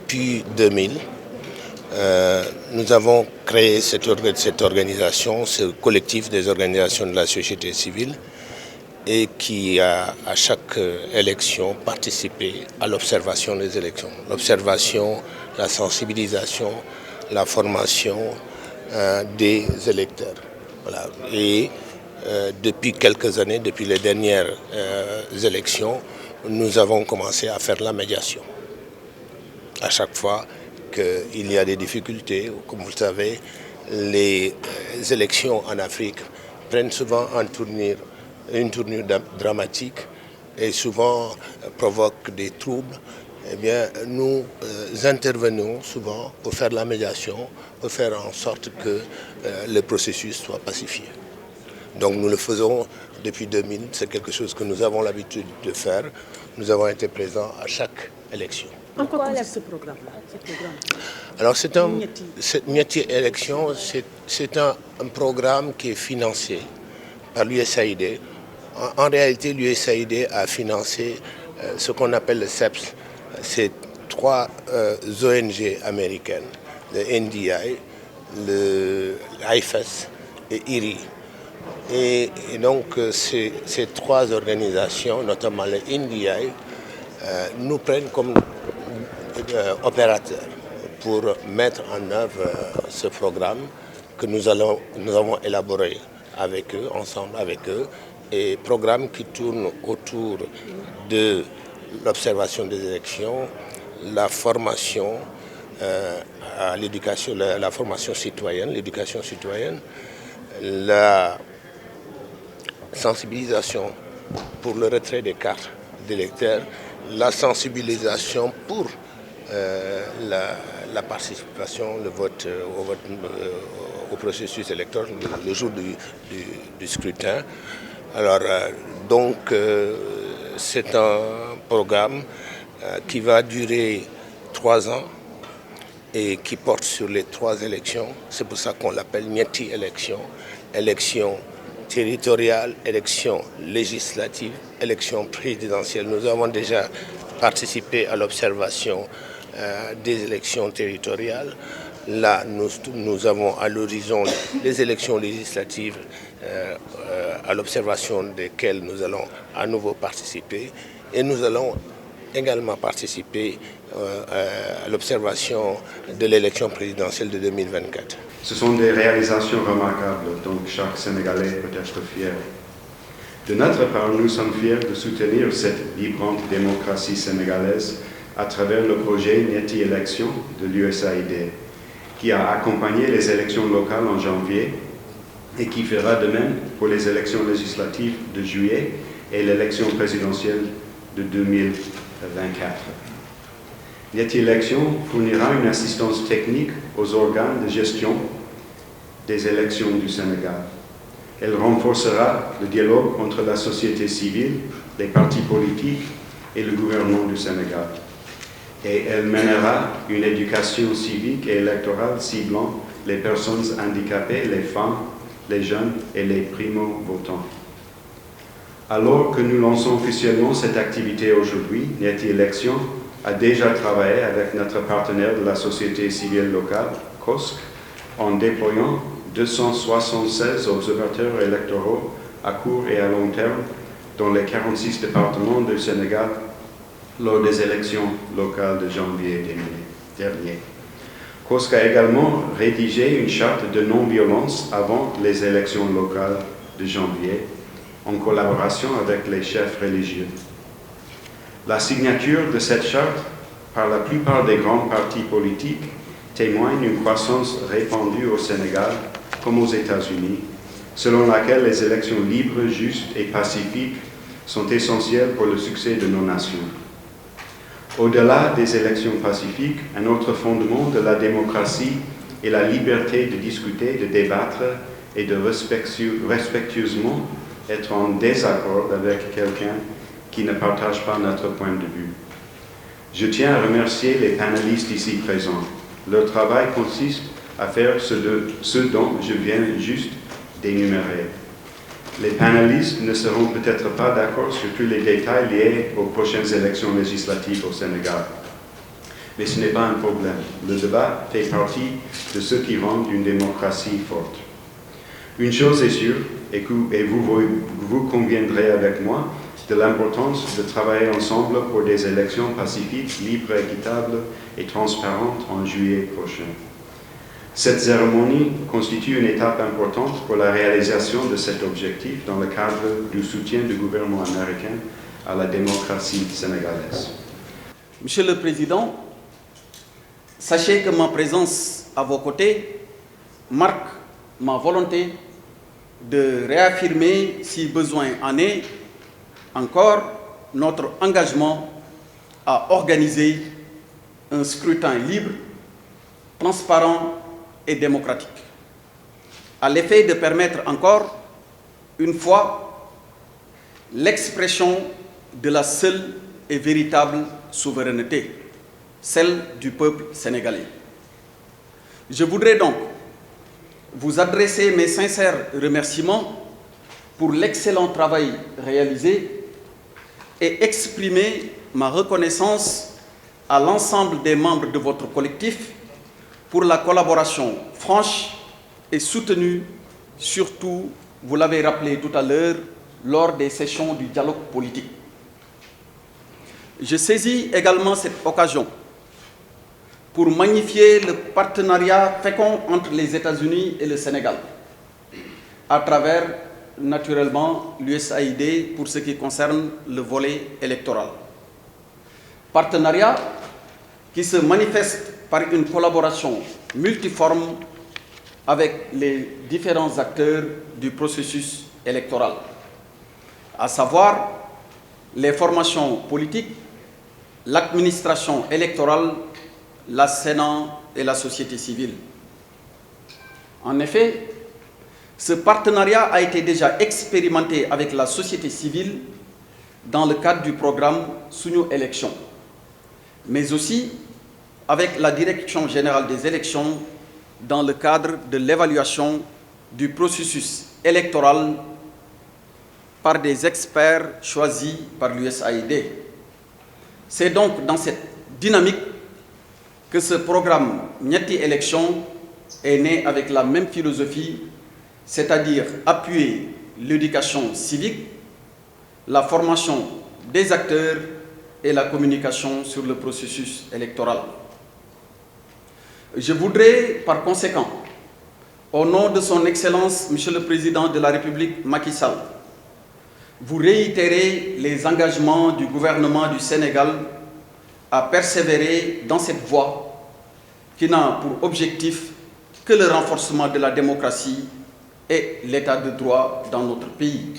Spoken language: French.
depuis 2000, nous avons créé cette organisation, ce collectif des organisations de la société civile, et qui a à chaque élection participé à l'observation des élections. L'observation, la sensibilisation, la formation des électeurs. Voilà. Et depuis quelques années, depuis les dernières élections, nous avons commencé à faire la médiation. À chaque fois qu'il y a des difficultés, comme vous le savez, les élections en Afrique prennent souvent une tournure dramatique et souvent provoquent des troubles. Eh bien, nous intervenons souvent pour faire la médiation, pour faire en sorte que le processus soit pacifié. Donc nous le faisons depuis 2000, c'est quelque chose que nous avons l'habitude de faire. Nous avons été présents à chaque élection. En quoi consiste ce programme-là? Alors cette Nieti élection, c'est un programme qui est financé par l'USAID. En réalité, l'USAID a financé ce qu'on appelle le CEPS. C'est 3 ONG américaines, le NDI, le IFES et IRI. Et donc ces 3 organisations, notamment le NDI, nous prennent comme opérateurs pour mettre en œuvre ce programme que nous avons élaboré avec eux, ensemble avec eux, et programme qui tourne autour de l'observation des élections, la formation à l'éducation, la formation citoyenne, l'éducation citoyenne, la sensibilisation pour le retrait des cartes d'électeurs, la sensibilisation pour la participation, le vote, au processus électoral le jour du scrutin. Alors, c'est un programme qui va durer 3 ans et qui porte sur les 3 élections. C'est pour ça qu'on l'appelle Nieti élection. Élection territoriale, élection législative, élection présidentielle. Nous avons déjà participé à l'observation des élections territoriales. Là, nous avons à l'horizon les élections législatives à l'observation desquelles nous allons à nouveau participer. Et nous allons également participer à l'observation de l'élection présidentielle de 2024. Ce sont des réalisations remarquables dont chaque Sénégalais peut être fier. De notre part, nous sommes fiers de soutenir cette vibrante démocratie sénégalaise à travers le projet Nieti Élection de l'USAID, qui a accompagné les élections locales en janvier et qui fera de même pour les élections législatives de juillet et l'élection présidentielle de 2024. Nieti Élection fournira une assistance technique aux organes de gestion des élections du Sénégal. Elle renforcera le dialogue entre la société civile, les partis politiques et le gouvernement du Sénégal. Et elle mènera une éducation civique et électorale ciblant les personnes handicapées, les femmes, les jeunes et les primo-votants. Alors que nous lançons officiellement cette activité aujourd'hui, Nieti Élection a déjà travaillé avec notre partenaire de la société civile locale, COSC, en déployant 276 observateurs électoraux à court et à long terme dans les 46 départements du Sénégal lors des élections locales de janvier dernier. COSC a également rédigé une charte de non-violence avant les élections locales de janvier, en collaboration avec les chefs religieux. La signature de cette charte par la plupart des grands partis politiques témoigne d'une croissance répandue au Sénégal comme aux États-Unis, selon laquelle les élections libres, justes et pacifiques sont essentielles pour le succès de nos nations. Au-delà des élections pacifiques, un autre fondement de la démocratie est la liberté de discuter, de débattre et de respectueusement être en désaccord avec quelqu'un qui ne partage pas notre point de vue. Je tiens à remercier les panélistes ici présents. Leur travail consiste à faire ce dont je viens juste d'énumérer. Les panélistes ne seront peut-être pas d'accord sur tous les détails liés aux prochaines élections législatives au Sénégal. Mais ce n'est pas un problème. Le débat fait partie de ce qui rend une démocratie forte. Une chose est sûre, et vous conviendrez avec moi, de l'importance de travailler ensemble pour des élections pacifiques, libres, équitables et transparentes en juillet prochain. Cette cérémonie constitue une étape importante pour la réalisation de cet objectif dans le cadre du soutien du gouvernement américain à la démocratie sénégalaise. Monsieur le Président, sachez que ma présence à vos côtés marque ma volonté de réaffirmer, si besoin en est, encore notre engagement à organiser un scrutin libre, transparent et démocratique, à l'effet de permettre encore une fois l'expression de la seule et véritable souveraineté, celle du peuple sénégalais. Je voudrais donc vous adresser mes sincères remerciements pour l'excellent travail réalisé et exprimer ma reconnaissance à l'ensemble des membres de votre collectif pour la collaboration franche et soutenue, surtout, vous l'avez rappelé tout à l'heure, lors des sessions du dialogue politique. Je saisis également cette occasion pour magnifier le partenariat fécond entre les États-Unis et le Sénégal, à travers, naturellement, l'USAID pour ce qui concerne le volet électoral. Partenariat qui se manifeste par une collaboration multiforme avec les différents acteurs du processus électoral, à savoir les formations politiques, l'administration électorale, la Sénat et la société civile. En effet, ce partenariat a été déjà expérimenté avec la société civile dans le cadre du programme Suñu Élection, mais aussi avec la Direction générale des élections dans le cadre de l'évaluation du processus électoral par des experts choisis par l'USAID. C'est donc dans cette dynamique que ce programme Ñetti Élection est né avec la même philosophie, c'est-à-dire appuyer l'éducation civique, la formation des acteurs et la communication sur le processus électoral. Je voudrais, par conséquent, au nom de son Excellence, Monsieur le Président de la République Macky Sall, vous réitérer les engagements du gouvernement du Sénégal à persévérer dans cette voie qui n'a pour objectif que le renforcement de la démocratie et l'état de droit dans notre pays.